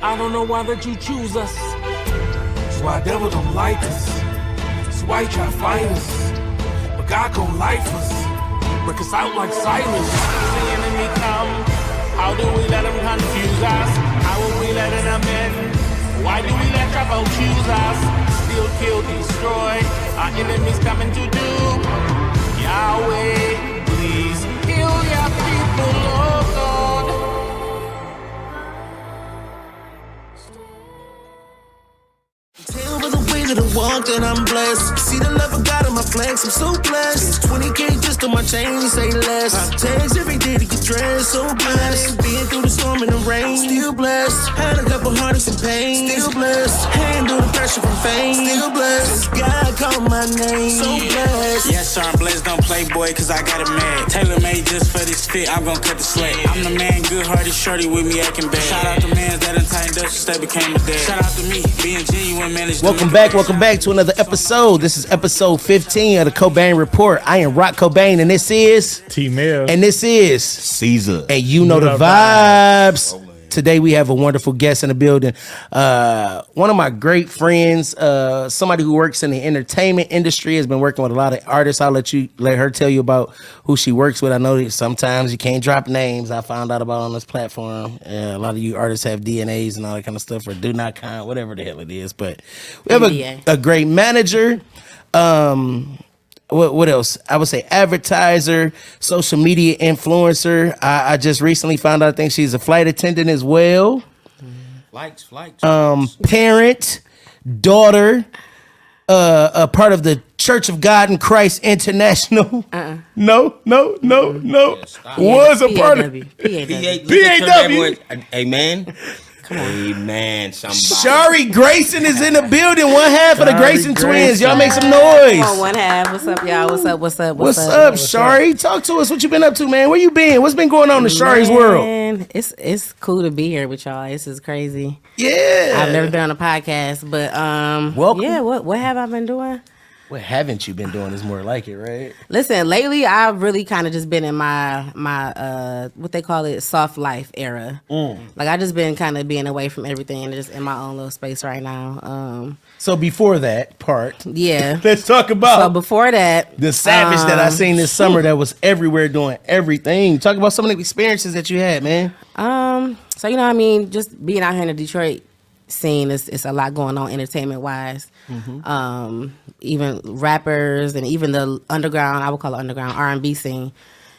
I don't know why that you choose us. It's why devil don't like us. It's why you try to fight us. But God gon' life us. Break us out like silence. The enemy come. How do we let him confuse us? How will we let him in? Why do we let trouble choose us? Steal, kill, destroy. Our enemies coming to do. Yahweh, please heal your people, oh God. Tell by the way that I walk that I'm blessed. See the love of God in my flex, I'm so blessed. 20K just on my chain, say less. Tags every day to get dressed, so blessed. Being through the storm and the rain, still blessed. Had a couple heartaches and pain, still blessed. Handle the pressure from fame, still blessed. God called my name, so blessed. Yes, sir, I'm blessed, don't play boy, cause I got it mad. Tailor made just for this fit, I'm gon' cut the slack. I'm the man, good hearted shorty with me acting bad. Shout out to mans that done tightened up since they became a dad. Shout out to me, being genuine, man. Welcome back to another episode. This is episode 15 of the Cobain Report. I am Rocc Cobain, and this is T-Mail. And this is Cezah. And you know the vibes. Today we have a wonderful guest in the building. One of my great friends, somebody who works in the entertainment industry, has been working with a lot of artists. I'll let her tell you about who she works with. I know that sometimes you can't drop names. I found out about on this platform. A lot of you artists have DNAs and all that kind of stuff, or do not count, whatever the hell it is. But we have a great manager. What else? I would say advertiser, social media influencer. I just recently found out I think she's a flight attendant as well. Likes. Parent, daughter, a part of the Church of God in Christ International. No. Was a part of PAW. Amen. Amen. Somebody. Shari Grayson is in the building. One half of the Grayson twins. Y'all make some noise. Come on, one half. What's up, y'all? What's up? What's up, Shari? Talk to us. What you been up to, man? Where you been? What's been going on in Shari's world? It's cool to be here with y'all. This is crazy. Yeah. I've never been on a podcast, but welcome. Yeah, what have I been doing? What haven't you been doing is more like it, right? Listen, lately I've really kind of just been in my what they call it, soft life era. Like I just been kind of being away from everything and just in my own little space right now. So before that part, yeah, let's talk about. So before that, the savage that I seen this summer that was everywhere doing everything. Talk about some of the experiences that you had, man. So you know what I mean, just being out here in the Detroit scene, it's a lot going on entertainment wise. Even rappers and even the underground, I would call it underground R&B scene,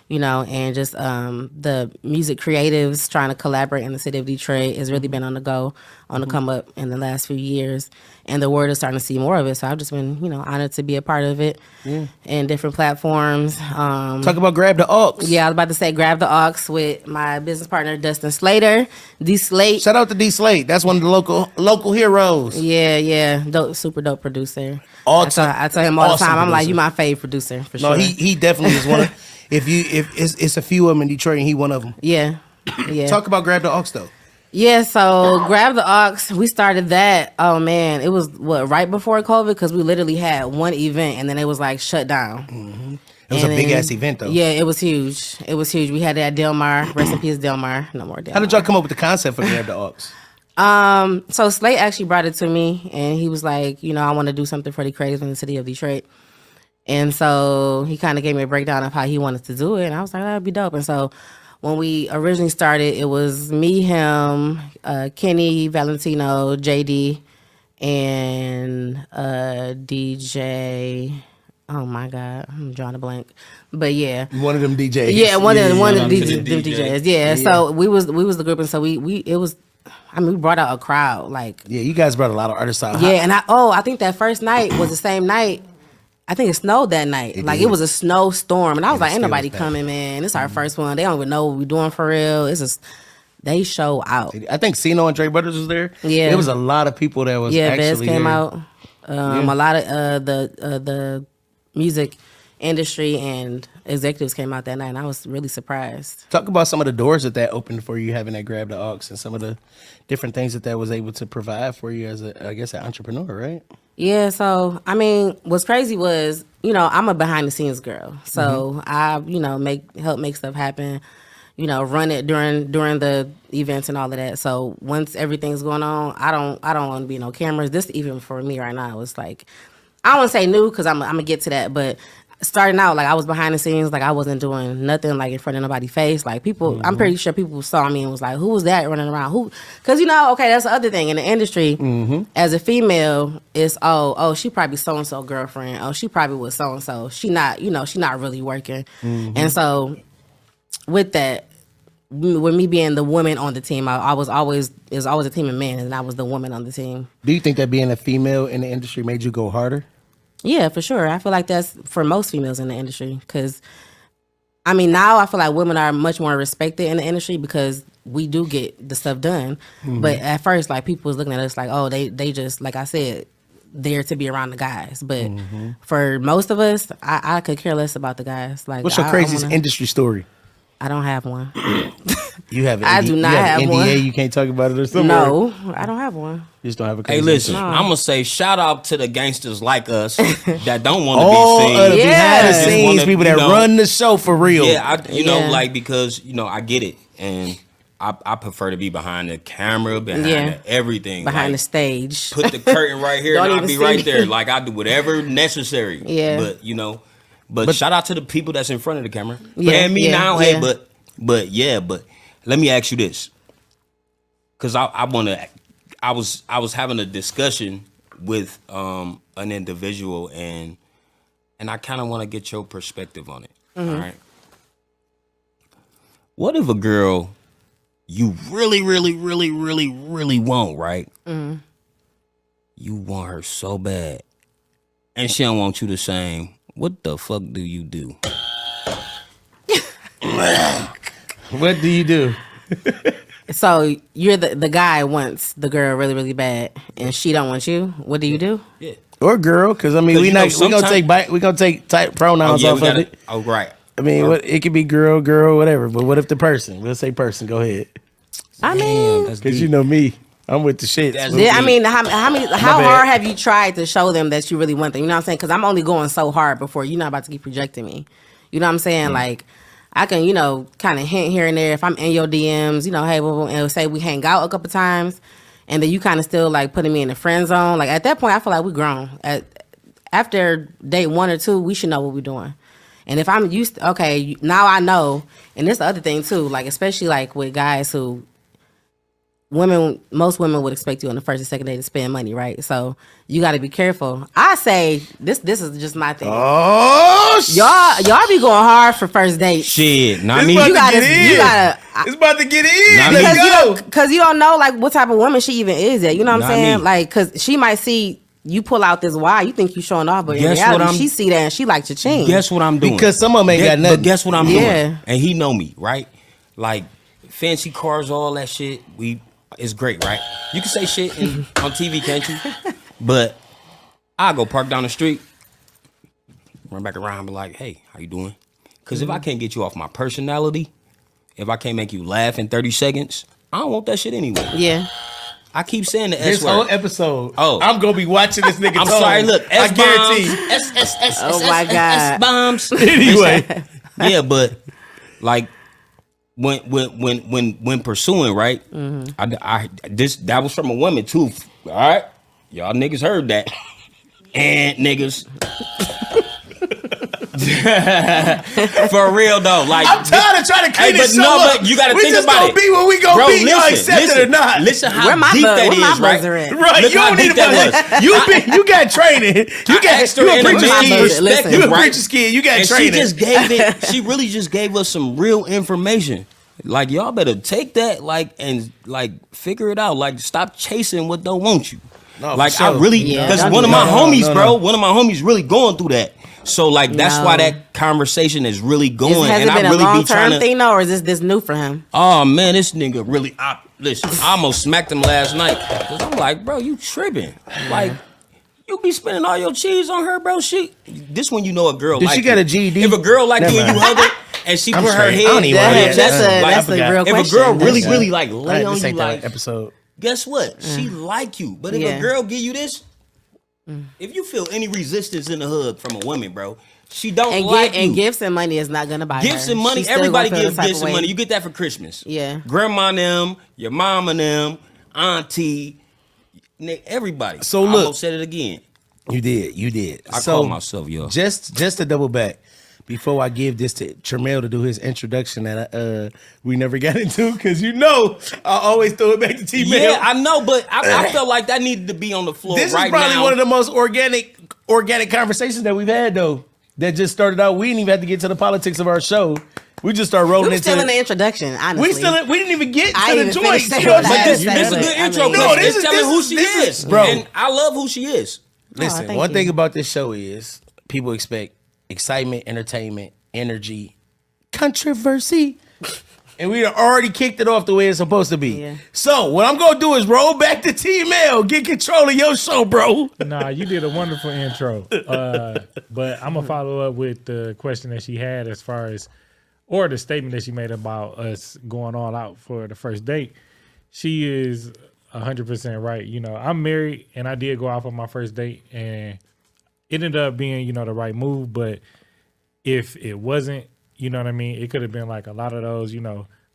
you know, and just the music creatives trying to collaborate in the city of Detroit has really been on the go, on the come up in the last few years, and the world is starting to see more of it. So I've just been, you know, honored to be a part of it in different platforms. Talk about Grab the Aux. Yeah, I was about to say Grab the Aux with my business partner Dustin Slater, D Slate. Shout out to D Slate. That's one of the local heroes. Yeah, dope, super dope producer. I tell him all the time, I'm like, you my fave producer for sure. No, he definitely is one of. If it's a few of them in Detroit, and he one of them. Yeah. Talk about Grab the Aux though. Yeah, so Grab the Aux, we started that. Oh man, it was right before COVID because we literally had one event and then it was like shut down. It was a big ass event though. Yeah, it was huge. We had it at Delmar. Rest in peace, Delmar. No more Delmar. How did y'all come up with the concept for Grab the Aux? So Slate actually brought it to me and he was like, you know, I want to do something for the creatives in the city of Detroit. And so he kind of gave me a breakdown of how he wanted to do it. And I was like, that'd be dope. And so when we originally started, it was me, him, Kenny, Valentino, JD, and DJ. Oh my God, I'm drawing a blank. But yeah, one of them DJs. Yeah, one of them DJs. Yeah. So we was the group, and so we brought out a crowd. Like, yeah, you guys brought a lot of artists out. Yeah, and I think that first night was the same night. I think it snowed that night. It was a snowstorm. And I was like, ain't nobody coming, man. It's our first one. They don't even know what we're doing for real. They show out. I think Sino and Dre Brothers was there. Yeah. There was a lot of people that was actually Bez came there. out. A lot of the music industry and executives came out that night, and I was really surprised. Talk about some of the doors that opened for you, having that Grab the Aux, and some of the different things that was able to provide for you as an entrepreneur, right? Yeah, so, I mean, what's crazy was, you know, I'm a behind-the-scenes girl. So I, help make stuff happen. you know, run it during the events and all of that. So once everything's going on, I don't want to be no cameras. This even for me right now, it's like, I don't want to say new because I'm gonna get to that, but starting out, like I was behind the scenes, like I wasn't doing nothing like in front of nobody's face. Like people, I'm pretty sure people saw me and was like, "Who was that running around?" Who? Because you know, okay, that's the other thing in the industry. As a female, it's oh, she probably so and so girlfriend. Oh, she probably was so and so. She not, you know, she not really working. And so with that, with me being the woman on the team, it was always a team of men, and I was the woman on the team. Do you think that being a female in the industry made you go harder? Yeah, for sure. I feel like that's for most females in the industry because, I mean, now I feel like women are much more respected in the industry because we do get the stuff done. But at first, like, people was looking at us like, oh, they just, like I said, there to be around the guys. But for most of us, I could care less about the guys. Like, what's your craziest industry story? I don't have one. You have an I do not have NDA, one. you can't talk about it or something? No, I don't have one. You just don't have a Hey, crazy listen, story. I'm gonna say shout out to the gangsters like us that don't want to All be of the seen. behind the Just scenes wanna, people you that know, run the show for real. Yeah, you know, Yeah. like because you know I get it, and I prefer to be behind the camera, behind Yeah. everything, Behind the like, stage. Put the curtain right here, Don't and I'll even be see right me. there. Like I do whatever necessary. Yeah. But you know, but shout out to the people that's in front of the camera. Yeah, And me yeah, now, yeah. hey, but let me ask you this, because I was having a discussion with an individual, and I kind of want to get your perspective on it. All right. What if a girl you really, really, really, really, really want, right? You want her so bad, and she don't want you the same. What the fuck do you do? What do you do? So you're the guy wants the girl really, really bad, and she don't want you. What do you do? Yeah. Or girl, because I mean, 'Cause we you know, we gonna take type pronouns off of it. Oh, right. I mean, it could be girl, whatever. But what if the person? We'll say person. Go ahead, I mean, because you know me, I'm with the shit. That's yeah, I deep. mean, how bad. hard have you tried to show them that you really want them? You know what I'm saying? Because I'm only going so hard before you're not about to keep rejecting me. You know what I'm saying? Like, I can, you know, kind of hint here and there if I'm in your DMs, you know, hey, and say we hang out a couple times, and then you kind of still like putting me in the friend zone. Like at that point, I feel like we grown. After date 1 or 2, we should know what we're doing. And if I'm used to, okay, now I know. And this the other thing too, like especially like with guys who most women would expect you on the first and second day to spend money, right? So you got to be careful. I say this is just my thing. Oh, Y'all be going hard for first date. Shit, not It's me. about You to gotta, get in. you gotta, it's about to get in. Not me. Let's go. because you don't know like what type of woman she even is yet. You know what Not I'm saying? me. Like, because she might see you pull out this why you think you showing off, but in Guess what reality, I'm- she see that and she like to change. Guess what I'm doing? Because some of them ain't got nothing. But guess what I'm Yeah. doing? And he know me, right? Like fancy cars, all that shit. It's great, right? You can say shit on TV, can't you? But I go park down the street, run back around, and be like, "Hey, how you doing?" Because if I can't get you off my personality, if I can't make you laugh in 30 seconds, I don't want that shit anyway. Yeah. I keep saying the S This whole word. episode, Oh. I'm gonna be watching this nigga. I'm tone. sorry. Look, I S-bombs, guarantee. Oh my God. bombs. Anyway, Yeah, but like when pursuing, right? That was from a woman too. All right, y'all niggas heard that, and niggas. For real though, like I'm tired of trying to clean Hey, this but show no, up. but you gotta we think just about gonna it. be what we gonna Bro, be. Y'all accept it or not. Listen how Where my deep buzz- that where my is, right? buzzer at? Right, Look you how don't need deep a that buzzer. You got training. You got asked her you a in a preacher's man's kid. Listen. You a right? preacher's kid. You got And training. she just gave it. She really just gave us some real information. Like y'all better take that, like, and like figure it out. Like stop chasing what don't want you. No, Like for I sure. really, Yeah, because don't one do of my that. homies, No. bro, one of my homies really going through that. So like that's No. why that conversation is really going. Has And it been I a really long be trying term to. thing though, or is this new for him? Oh man, this nigga really. Listen, I almost smacked him last night because I'm like, bro, you tripping? Like, you be spending all your cheese on her, bro. This when you know a girl. Did like she got you. a GED? If a girl like Never you and you mind. hug her and she I'm put her straight. head I don't even on wanna your hear chest, that. like, That's a real if question. a girl really, That's- really like lay on This you, ain't that like, episode. guess what? She like you. But if Yeah. a girl give you this, if you feel any resistance in the hug from a woman, bro, She don't and like you. And gifts and money is not gonna buy Gifts her. and money. She's still Everybody gonna feel gives the type gifts of and way. money. You get that for Christmas. Yeah. Grandma and them, your mom and them, auntie, everybody. So I look. almost said it again. You did. I called myself, yo. Just to double back, before I give this to Tremel to do his introduction that we never got into, because I always throw it back to T-Mail. Yeah, I know, but I felt like that needed to be on the floor This right is probably now. one of the most organic conversations that we've had, though. That just started out. We didn't even have to get to the politics of our show. We just started rolling We were into still in the introduction, honestly. We didn't even get I to the even joint. finished saying You know what what I'm I saying? had to This is a good intro. No, this it's is- telling this who is- she this is, is- bro. And I love who she is. Listen, thank one you. thing about this show is people expect excitement, entertainment, energy, controversy. And we done already kicked it off the way it's supposed to be. Yeah. So what I'm gonna do is roll back to T-Mail, get control of your show, bro. Nah, you did a wonderful intro. But I'm gonna follow up with the question that she had as far as, or the statement that she made about us going all out for the first date. She is 100% right. You know, I'm married and I did go out for my first date and it ended up being, the right move. But if it wasn't, you know what I mean? It could have been like a lot of those,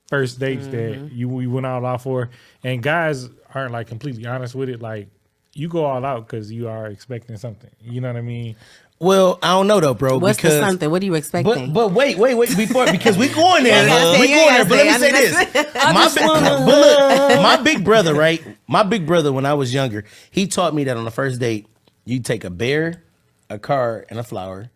first dates that we went all out for. And guys aren't like completely honest with it. Like, you go all out because you are expecting something. You know what I mean? Well, I don't know though, bro. What's because the something? What are you expecting? But wait, because we going there. gotta We say, going there. you But let me gotta say say. this. My big brother, right? My big brother, when I was younger, he taught me that on the first date, you take a bear, a card, and a flower.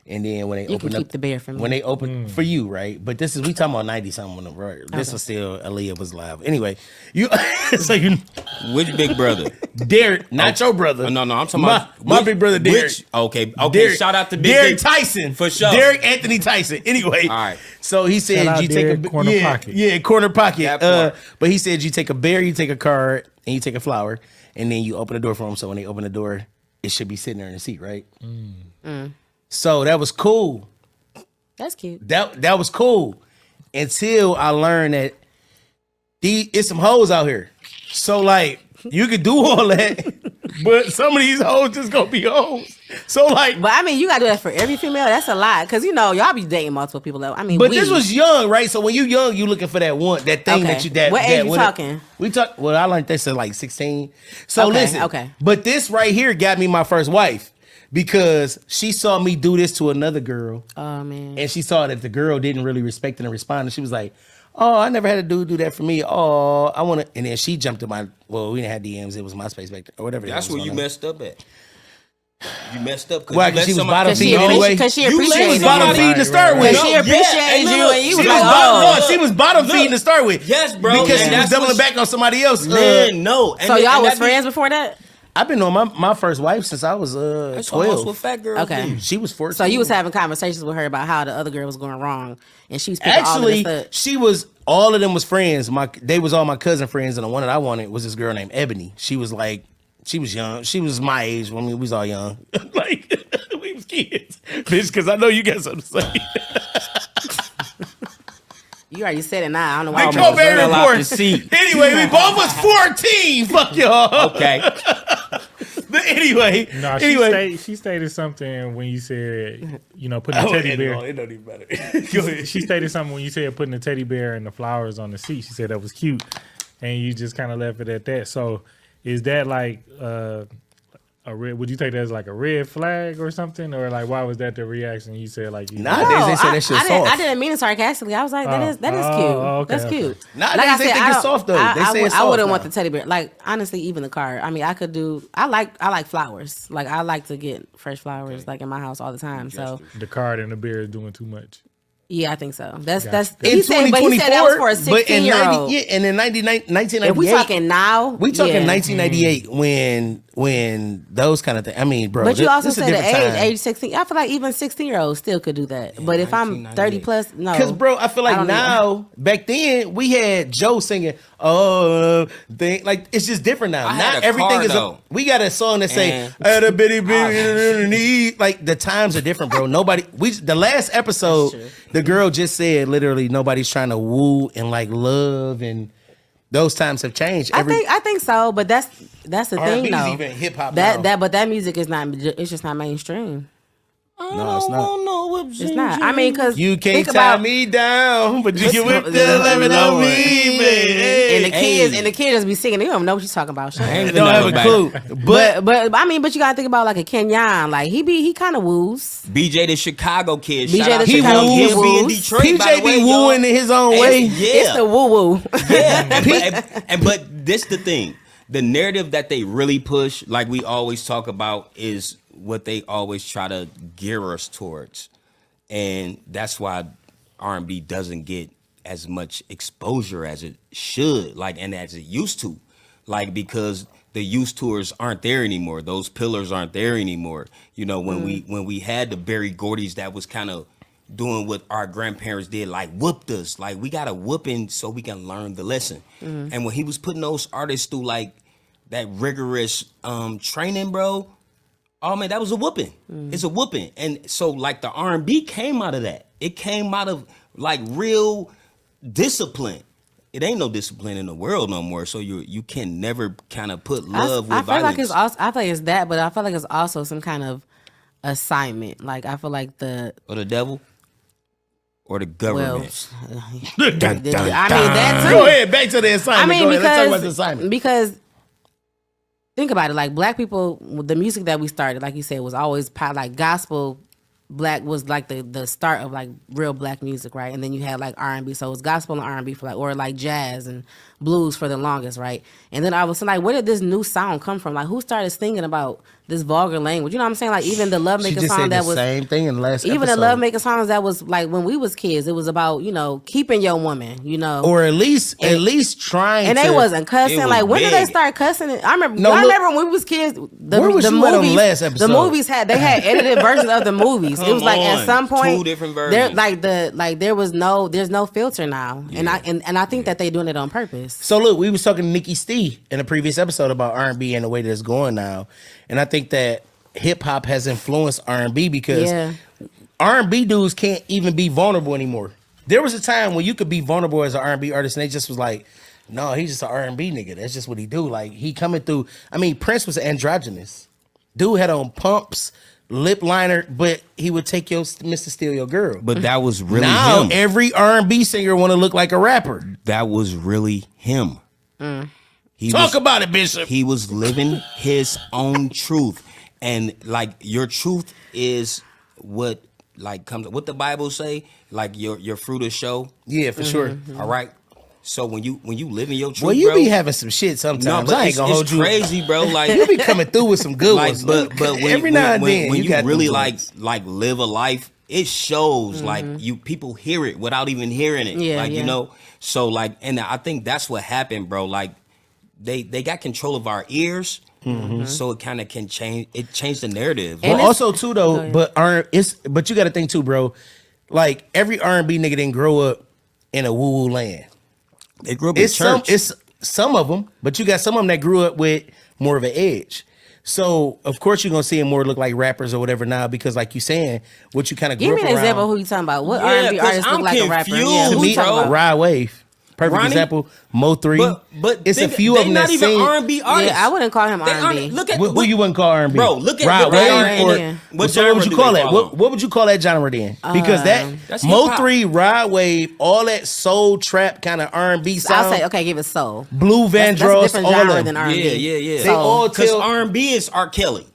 And then when they You open can up, keep the bear for me. when they open for you, right? But we talking about 90 something when right? This was still Aaliyah was live. Anyway, Which big brother? Derek, not your brother. No, I'm talking about my big brother Derek. Okay. Derek, Shout out to Derek Big Tyson for sure. Derek Anthony Tyson. Anyway, All right. So he Shout said out you Derek, take a corner pocket. Yeah, corner pocket. That part. But he said you take a bear, you take a card, and you take a flower, and then you open the door for him. So when they open the door, it should be sitting there in the seat, right? So that was cool. That's cute. That was cool until I learned that it's some hoes out here. So like you could do all that, but some of these hoes just gonna be hoes. So like, But I mean, you gotta do that for every female. That's a lot, cause y'all be dating multiple people. I mean, this was young, right? So when you young, you looking for that thing Okay. that you that. What age you what talking? We talk. Well, I learned this at like 16. So Okay, listen, okay. But this right here got me my first wife because she saw me do this to another girl. Oh man. And she saw that the girl didn't really respect it and respond. And she was like, oh, I never had a dude do that for me. Oh, I want to. And then she jumped to we didn't have DMs. It was MySpace back then, or whatever. That's where you messed up at. You messed up Why? because Because she was bottom feeding anyway. Cause she You let She was appreciated bottom it. feeding to start with. Cause she appreciated you, and you was like, She was bottom feeding to start with. Yes, bro. Because And she was that's doubling what back on somebody else. Man, no. And So then- y'all and was that be- friends before that? I've been on my first wife since I was That's almost what 12. fat girls Okay. do. She was 14. So you was having conversations with her about how the other girl was going wrong, and she was picking all of Actually, this up. she was all of them was friends. They was all my cousin friends, and the one that I wanted was this girl named Ebony. She was young. She was my age when we was all young. Like we was kids, bitch. Because I know you got something to say. You already said it now. I don't know The why. almost Cobain fell off the Report. seat. Anyway, we both was 14. Fuck y'all. Okay. But anyway, No, she stated something when you said, putting the teddy bear. It don't even matter. Go ahead. She stated something when you said putting the teddy bear and the flowers on the seat. She said that was cute, and you just kind of left it at that. So, is that like a red? Would you take that as like a red flag or something, or like why was that the reaction? You said like Nowadays they say that shit soft. I didn't mean it sarcastically. I was like, that is cute. okay, That's okay. cute. Nowadays they think I it's don't- soft, though. They say it's I soft wouldn't now. want the teddy bear. Like honestly, even the card. I mean, I like flowers. Like I like to get fresh flowers like in my house all the time. So the card and the beer is doing too much. yeah, I think so. That's In he said that was for a 16-year-old. Yeah, and in 1998. If we talking now, We talking yeah. 1998 when those kind of things. I mean, bro. But you also this is a said the different time. age 16. I feel like even 16-year-olds still could do that. But if I'm 30 plus, no. Because, bro, I feel like don't now, back then, we had Joe singing, like, it's just different now. I had Not a everything car, is though. we got a song that say, And- "At a bitty bitty," like, the times are different, bro. The last episode, the girl just said, literally, nobody's trying to woo and, like, love, and those times have changed. I think so, but that's the R&B thing is though. even hip-hop now. But that music is not. It's just not mainstream. No, it's not. Know what It's not. I mean, because You can't tie me down, but you can whip the lemon on me, baby. and the kids just be singing. They don't know what you're talking about. Shut up. They don't have a clue. But I mean, but you gotta think about like a Kenyan. Like he kind of woos. BJ the Chicago kid. BJ Shout out the to Chicago him. kid He'll be in woos. Detroit. by the PJ way, be y'all. wooing in his own way. Yeah. It's the woo woo. Yeah, but this the thing. The narrative that they really push, like we always talk about, is what they always try to gear us towards, and that's why R&B doesn't get as much exposure as it should, like, and as it used to, like, because the youth tours aren't there anymore. Those pillars aren't there anymore. You know, when we had the Berry Gordy's that was kind of doing what our grandparents did, like whooped us. Like, we got a whooping so we can learn the lesson. And when he was putting those artists through like that rigorous training, bro, oh man, that was a whooping. It's a whooping. And so like the R&B came out of that. It came out of like real discipline. It ain't no discipline in the world no more. So you can never kind of put love with I feel violence. like it's also, I feel like it's that, but I feel like it's also some kind of assignment. Like I feel like Or the devil? Or the government? I mean that too. Go ahead, back to the assignment. I mean, Go ahead, let's talk about the assignment. because think about it, like black people, the music that we started, like you said, was always like gospel. Black was like the start of like real black music, right? And then you had like R&B, so it was gospel and R&B for like, or like jazz and blues for the longest, right? And then I was like, where did this new sound come from? Like, who started singing about this vulgar language? You know what I'm saying? Like, even the love She making just song said that the was same thing in the last even episode. the love making songs that was like when we was kids, it was about, you know, keeping your woman, you know, or at least trying. and to, they wasn't cussing. was Like, when did they big. start cussing? I remember. No, I look, remember when we was kids. where was you at on the last episode? The movies had edited versions of the movies. It was like at on. some point 2 different there versions. there's no filter now, and I think that they doing it on purpose. So look, we was talking to Nikki Stee in a previous episode about R&B and the way that it's going now, and I think that hip hop has influenced R&B because R&B dudes can't even be vulnerable anymore. There was a time when you could be vulnerable as an R&B artist, and they just was like, "No, he's just an R&B nigga. That's just what he do." Like he coming through. I mean, Prince was androgynous. Dude had on pumps, lip liner, but he would take your Mr. Steal Your Girl. But that was really Now him. every R&B singer want to look like a rapper. That was really him. Talk about it, Bishop. He was living his own truth. And like your truth is what like comes what the Bible say, like your fruit will show. Yeah, for sure. All right. So when you live in your truth, Well, you bro, be having some shit sometimes. no, but I ain't it's, gonna hold it's you. crazy, bro. Like You be coming through with some good like, ones. but when, every now and then, when you got really them like joints. live a life, it shows. Like people hear it without even hearing it. Yeah, like yeah. you know. So like, and I think that's what happened, bro. Like they got control of our ears. So it kind of can change. It changed the narrative. Well, it's- also too though, but you got to think too, bro. Like every R&B nigga didn't grow up in a woo woo land. They grew up in It's church. some of them, but you got some of them that grew up with more of an edge. So of course you're gonna see them more look like rappers or whatever now because like you saying, what you kind of grew Give up me an around. example of who you talking about. What Yeah, R&B 'cause artist look I'm like a rapper? confused, Yeah, To who me, you talking about? Ride Wave. Perfect Ronnie? example. Mo3. but it's think, a few they of them not that even sing. R&B artists. Yeah, I wouldn't call him They R&B. aren't- Look at Who you wouldn't call R&B? Bro, look at Ride what Wave genre or then. What so what genre would you do call they that? fall What would you call that genre then? Because That's Mo3, Ride Wave, all that soul trap kind of R&B sound. I'll say okay, give it soul. Blue That's a Vandross, different all genre of than them. R&B. Yeah. They all Because tell. R&B is R. Kelly.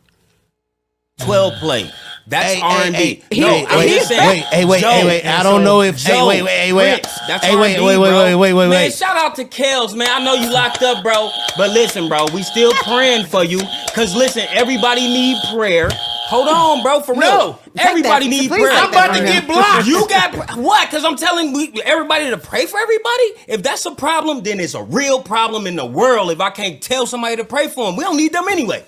12 play. That's Hey, R&B. hey, No, hey, I'm wait, just saying. wait. I don't know if. Hey, Joe, wait. Prince, that's Hey, R&B, wait. bro. Man, Wait. shout out to Kels, man. I know you locked up, bro. But listen, bro, we still praying for you. Because listen, everybody need prayer. Hold on, bro, for real. No. Everybody that. need Please prayer. take I'm about to that get from blocked. You got what? Because I'm telling everybody to pray for everybody. If that's a problem, then it's a real problem in the world. If I can't tell somebody to pray for them, we don't need them anyway.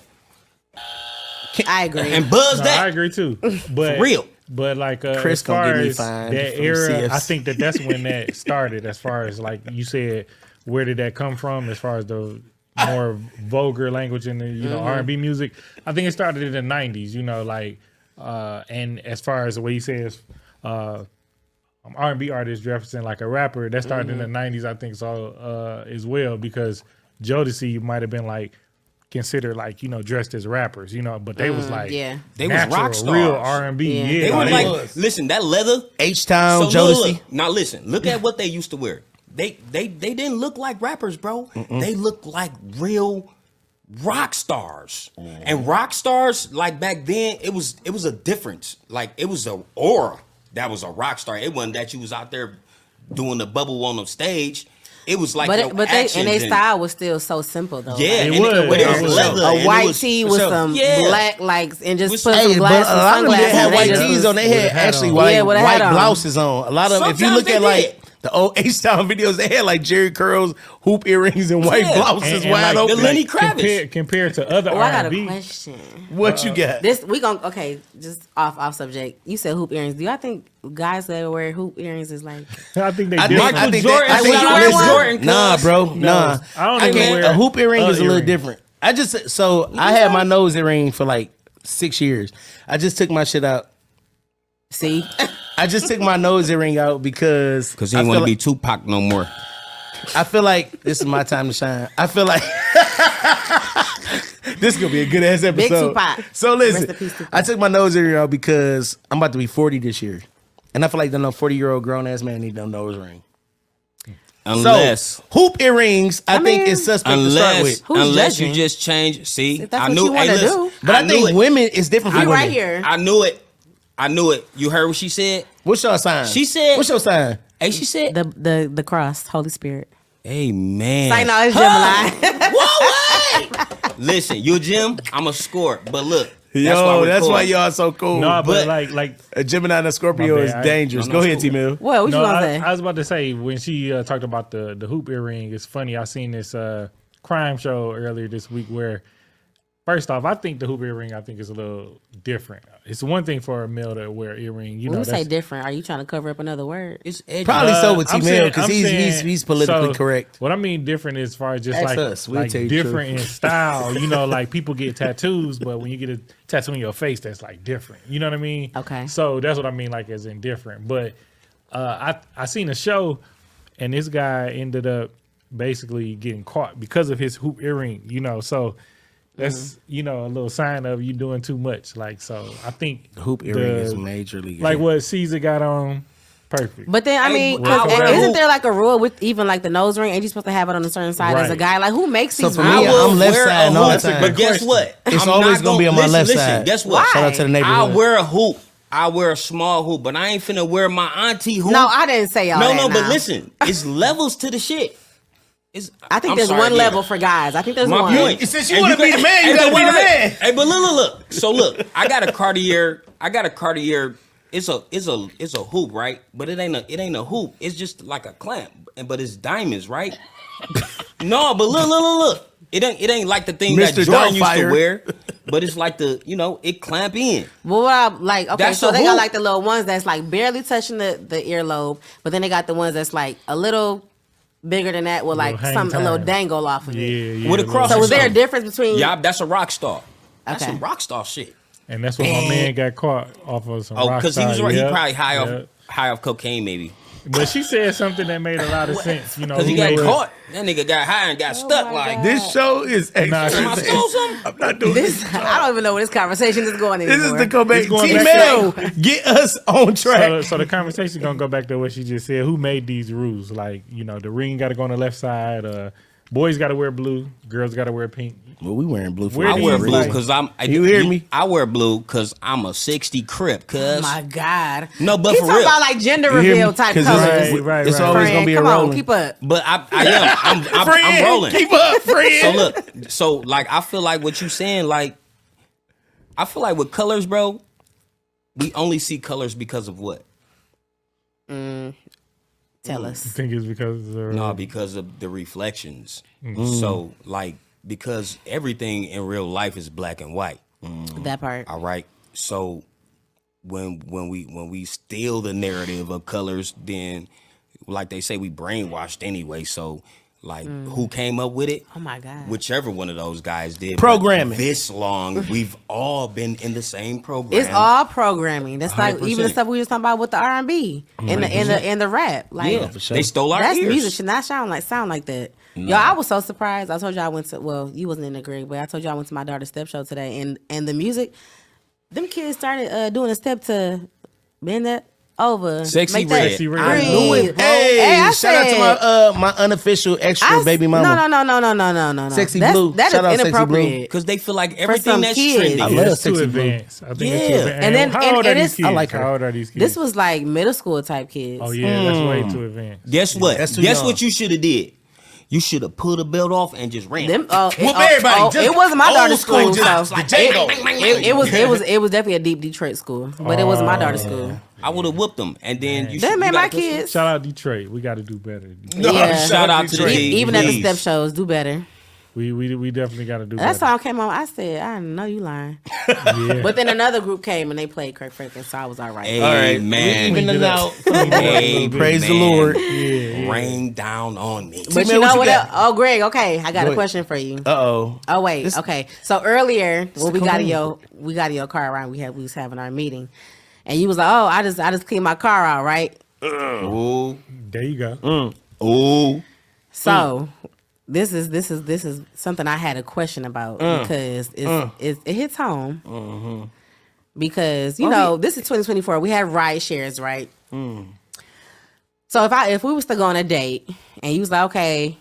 I agree. And buzz No, that. I agree too. But For real. But like Chris as far gonna get me as fined that from era, CFC. I think that's when that started. As far as like you said, where did that come from? As far as the more vulgar language in the R&B music, I think it started in the '90s. You know, like and as far as the way he says. R&B artist referencing like a rapper that started in the '90s, I think so as well, because Jodeci might have been like considered like, you know, dressed as rappers, you know, but they was like, yeah. They was natural, rock stars. real R&B. Yeah. Yeah, They were they like, was. listen, that leather. H-Town, So Jodeci. look, now listen, look at what they used to wear. They didn't look like rappers, bro. They looked like real rock stars. And rock stars, like back then, it was a difference. Like it was a aura that was a rock star. It wasn't that you was out there doing the bubble on the stage. It was like But they and their style was still so simple though. Yeah, It and was. it was It was. leather. and A it white was- tee with so, some yeah. black likes and just put Hey, some but glasses, a lot of them sunglasses. didn't have and white they tees just- on. They With a had hat actually on. white, Yeah, with a white hat on. blouses on. A lot of them, if you Sometimes look they at did. like the old H-Town videos, they had like Jerry curls, hoop earrings, and white Yeah. blouses And wide like, open. the Lenny Kravitz. Compared to other Oh, I got a R&B. question. What you got? This we gonna just off subject. You said hoop earrings. Do y'all think guys that wear hoop earrings is like? I think they I did. think, I think Jordan- that, I would think you wear listen, one? Jordan, nah, cuz? bro, nah. I don't I even can't. wear A hoop earring is a little earring. different. I had my nose earring for like 6 years. I just took my shit out. See, I just took my nose earring out because Because he I didn't feel want to be like- Tupac no more. I feel like this is my time to shine. I feel like this is gonna be a good ass episode. Big Tupac. So listen, Rest in peace, Tupac. I took my nose earring out because I'm about to be 40 this year, and I feel like the 40-year-old grown ass man need no nose ring. Unless. So hoop earrings, I think mean, is suspect to start Unless, with. Who's unless you judging? just change. See, If that's I what knew. you wanna listen, do. But I knew think it. women is different you from women. right here. I knew it. I knew it. You heard what she said? What's your sign? She said- What's your sign? Hey, she said, The cross, Holy Spirit. Amen. I know it's Gemini. Whoa, wait. Listen, you a Jim, I'm a score. But look, That's why y'all so cool. No, but But- like a Gemini and a Scorpio My is bad. dangerous. No, Go no, ahead, it's T cool. Mill. What you no, gonna I say? was about to say when she talked about the hoop earring. It's funny. I seen this crime show earlier this week where, first off, I think the hoop earring is a little different. It's one thing for a male to wear earring. You When know, you say that's- different, are you trying to cover up another word? it's edgy. Probably so with T I'm Mill saying- because I'm saying- he's politically so, correct. What I mean different as far as just Ask like, us. We'll like tell you the different truth. in style. You know, like people get tattoos, but when you get a tattoo on your face, that's like different. You know what I mean? Okay. So that's what I mean, like as in different. But I seen a show, and this guy ended up basically getting caught because of his hoop earring. You know, so. That's a little sign of you doing too much. Like so, I think Hoop earring is majorly like what Cezah got on, perfect. But then I Hey, mean, well, 'cause well, isn't there like a rule with even like the nose ring? Ain't you supposed to have it on a certain side as a Right. guy? Like who makes So these for rules? me, I'm left wear side a all the hoop, time. But guess what? It's I'm always not gonna be on my left listen, side. Guess what? Why? Shout out to the neighborhood. I wear a hoop. I wear a small hoop, but I ain't finna wear my auntie hoop. No, I didn't say all that. No, but nah. listen, it's levels to the shit. I think I'm there's sorry, one yeah. level for guys. I think there's My one. point. Since you And wanna be got- the man, you Hey, gotta but be the wait, man. Hey, but look. So look, I got a Cartier. It's a hoop, right? But it ain't a hoop. It's just like a clamp, but it's diamonds, right? No, but look. It ain't like the thing that Mr. Jordan used Doubtfire. to wear, but it's like it clamp in. Well, what I like, okay, That's so a they got hoop. like the little ones that's like barely touching the earlobe, but then they got the ones that's like a little bigger than that with like hang a little time. dangle off of it. Yeah, With a little- cross. So was there a something. difference between? Yeah, that's a rock star. That's Okay. some rock star shit. And that's what my man got caught off of some Oh, rock because he was star, he yeah, probably yeah. high off cocaine maybe. But she said something that made a lot of sense. You know, Because he who got knows- caught. That nigga got high and got stuck my like. God. This show is Nah, extra. Am I stole something? I'm not doing this. This, I don't even know where this conversation is going This is anymore. the Cobain. It's going T back Mill, get us on track. So the conversation gonna go back to what she just said. Who made these rules? Like, the ring got to go on the left side. Boys got to wear blue. Girls got to wear pink. Well, we wearing blue for Where I do wear you blue like- because You hear me? I wear blue because I'm a 60 Crip. Oh Cause my God. No, but He's for talking real. about like gender You hear me? reveal type 'Cause colors. Right, it's right. always Friend, gonna be a come on, rolling. keep up. but I am. I'm rolling. Keep up, friend. So look, so like I feel like what you saying, like I feel like with colors, bro, we only see colors because of what? Tell I us. think it's because No, because of the reflections. So like because everything in real life is black and white. That part. All right. So when we steal the narrative of colors, then like they say, we brainwashed anyway. So like who came up with it? Oh my God. Whichever one of those guys did. Programming. But this long, we've all been in the same program. It's all programming. That's like 100%. even the stuff we was talking about with the R&B and the rap. Like yeah, for sure. they stole our that's ears. music should not sound like that. Yo, I was so surprised. I told you I went to. Well, you wasn't in the Greg, but I told you I went to my daughter's step show today, and the music. Them kids started doing a step to bend that over. Sexy Make that Red. Sexy Red. breathe. I knew it. Hey, I shout out to my unofficial extra baby mama. No. Sexy That's, Blue. That Shout out is Sexy inappropriate. Because they feel like some everything that's kids. trending. I Yeah, love it's too Sexy Blue. advanced. I think it's Yeah. too advanced. And then- how old are these kids? I like her. How old are these kids? This was like middle school type kids. Oh yeah, that's way too advanced. Guess what? That's too Guess young. what you should have did? You should have pulled the belt off and just ran. Them, Whoop everybody. Just it wasn't my old daughter's school, school, just so the J-Go. it was definitely a deep Detroit school, but it wasn't my daughter's school. I would have whooped them, and then you. That should- made you my gotta put some- kids. Shout out Detroit. We got to do better. Yeah. Shout out to the Even at the D's. step shows, do better. We definitely got to do That better. song came on. I said, I know you lying. Yeah. But then another group came and they played Kirk Franklin, so I was all right. Hey, All right, man. we even it out. Hey, Praise the man. Lord. Rain down on me. But man, you know what you what? got? Oh, Greg. Okay, I got Go a question for you. Uh-oh. Oh wait. Okay. So earlier when we got in Cobain. your car around, we was having our meeting, and you was like, "Oh, I just cleaned my car out, right?" Ooh, There you go. ooh. So this is something I had a question about because it hits home. Because you know this is 2024. We have ride shares, right? So if we was to go on a date and you was like, okay,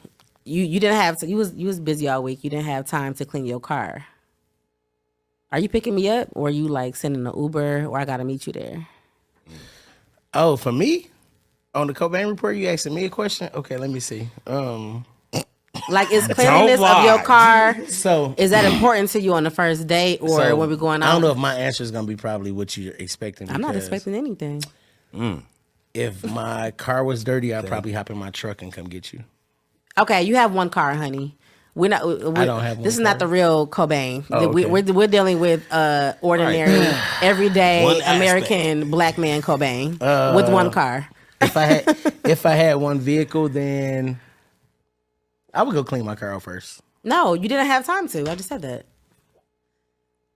you didn't have to, you was busy all week, you didn't have time to clean your car. Are you picking me up, or are you like sending an Uber, or I gotta meet you there? Oh, for me? On the Cobain Report, you asking me a question? Okay, let me see. Like, is cleanliness of your car, So is that important to you on the first date, or so, when we're going out? I don't know if my answer is gonna be probably what you're expecting. I'm not because expecting anything. If my car was dirty, I'd probably hop in my truck and come get you. Okay, you have one car, honey. We're not. I don't have one This is not car. the real Cobain. Oh, okay. We're dealing with ordinary, everyday One aspect. American black man Cobain with one car. If I had one vehicle, then I would go clean my car out first. No, you didn't have time to. I just said that.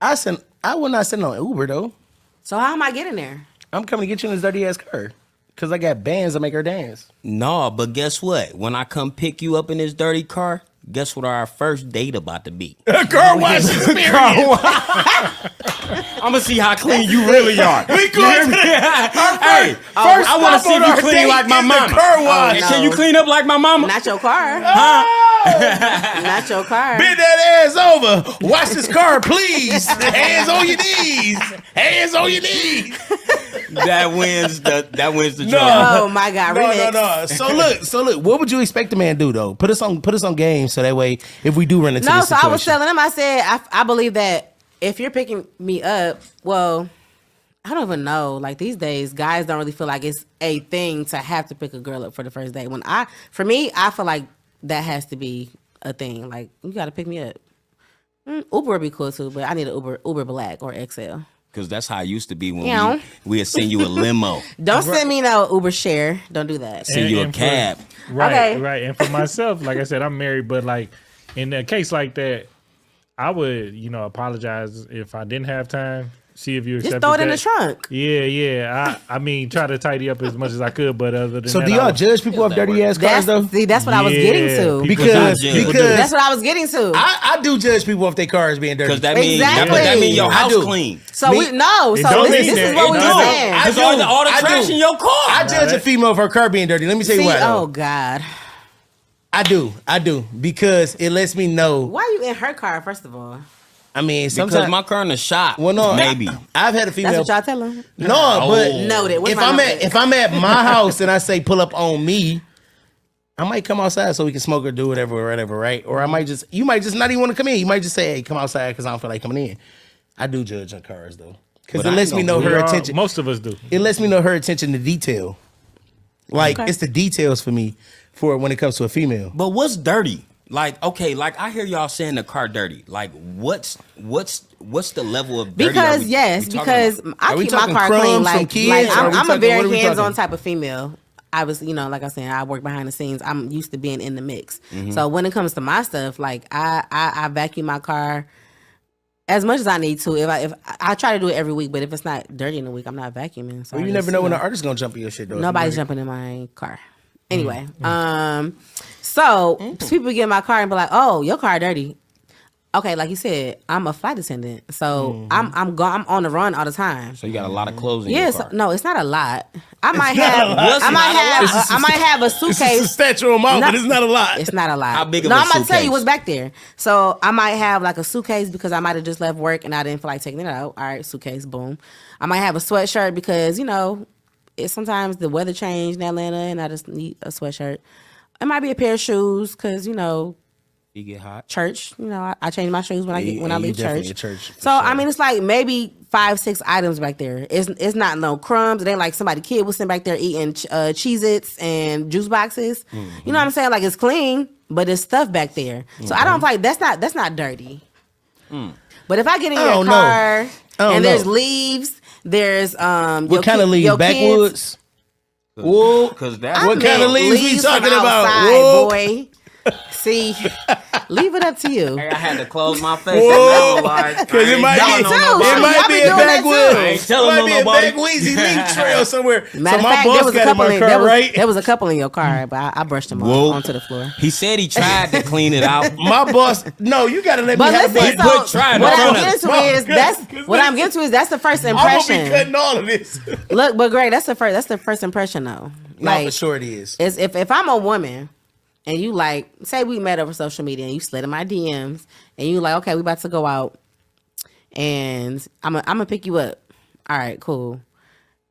I will not send on Uber though. So how am I getting there? I'm coming to get you in this dirty ass car. Cause I got bands that make her dance. No, but guess what? When I come pick you up in this dirty car, guess what our first date about to be? Car wash experience. I'm gonna see how clean you really are. We going to Hey, first I want to stop see on if you our clean date like my is the mama. car wash. no. Can you clean up like my mama? Not your car. Not your car. Bend that ass over. Wash this car, please. Hands on your knees. Hands on your knees. That wins the No. draw. Oh my God! No, remix. no. So look. What would you expect the man to do though? Put us on game so that way if we do run into No, this so situation. I was telling him. I said I believe that if you're picking me up, well, I don't even know. Like these days, guys don't really feel like it's a thing to have to pick a girl up for the first date. For me, I feel like that has to be a thing. Like you got to pick me up. Uber would be cool too, but I need an Uber Black or XL. Because that's how it used to be when Yeah. we'd send you a limo, Don't send me no Uber share. Don't do that. send you a And for- cab. Right, Okay. right. And for myself, like I said, I'm married, but like in a case like that, I would, apologize if I didn't have time. See if you accept Just throw it in the trunk. Yeah. I mean, try to tidy up as much as I could, but other than So that, do y'all judge people off dirty ass cars though? That's what I was Yeah, getting to. people Because do judge. That's what I was getting to. I do judge people off their cars being dirty. Because that means Exactly. that mean your I house do. clean. So Me- we no. It So don't this mean is that. what It we don't. were saying. I Because do. all the I trash do. in your car. I judge a female of her car being dirty. Let me tell you See, why. oh though. God, I do because it lets me know. why are you in her car? First of all, I mean, Because sometimes my car in the shop. well, no, maybe. I've had a female. that's what y'all tell them. No, but Noted. What's if my I'm number? at my house and I say pull up on me, I might come outside so we can smoke or do whatever, right? Or you might just not even want to come in. You might just say, "Hey, come outside," because I don't feel like coming in. I do judge on cars though, because But it I lets me know know We her all- attention. Most of us do. It lets me know her attention to detail. Like Okay. it's the details for me for when it comes to a female. But what's dirty? Like, okay, like I hear y'all saying the car dirty. Like, what's the level of dirty? Because we yes, talking because about? I Are we keep my talking car crumbs clean. from Like, kids, or are we I'm a talking- what are very we hands-on talking? type of female. I was, like I said, I work behind the scenes. I'm used to being in the mix. Mm-hmm. So when it comes to my stuff, like I vacuum my car as much as I need to. If I try to do it every week, but if it's not dirty in the week, I'm not vacuuming. So Well, I you just, never know when the artist's gonna jump in your shit though. nobody's jumping in my car. Anyway, so people get in my car and be like, "Oh, your car dirty." Okay, like you said, I'm a flight attendant, so I'm on the run all the time. So you got a lot of clothes in Yeah, your so, car. no, it's not a lot. I might have a suitcase. It's a statue amount, but it's not a lot. It's not a lot. How big of no, a I'm about to tell suitcase? you what's back there. So I might have like a suitcase because I might have just left work and I didn't feel like taking it out. All right, suitcase, boom. I might have a sweatshirt because sometimes the weather changed in Atlanta and I just need a sweatshirt. It might be a pair of shoes because You get hot. church. I change my shoes when I leave definitely church. a church, for So sure. I mean, it's like maybe 5-6 items back there. It's not no crumbs. It ain't like somebody kid was sitting back there eating Cheez-Its and juice boxes. You know what I'm saying? Like it's clean, but it's stuff back there. So I don't feel like that's not dirty. But if I get in your don't know. car don't and there's know. leaves, there's What kind of leaves? Backwoods? Whoa. Because that What kind of leaves we from talking about? outside, Whoa. boy. See, leave it up to you. Hey, I had to close my face. Whoa. Because Because it might be, Y'all it might be be a doing that backwoods. too. I ain't telling It might be a nobody. backwoodsy leaf trail somewhere. Matter So of my fact, boss there was a got in couple my in car, there was, right? there was a couple in your car, but I brushed them Whoa. off onto the floor. He said he tried to clean it out. My boss, no, you gotta let But me have listen, my put try what it I'm on getting us. to is that's the first I'm gonna be impression. cutting all of this. Look, but Greg, that's the first impression though. No, for sure it is. Is if I'm a woman and you like, say we met over social media and you slid in my DMs and you like, okay, we about to go out and I'm gonna pick you up. All right, cool.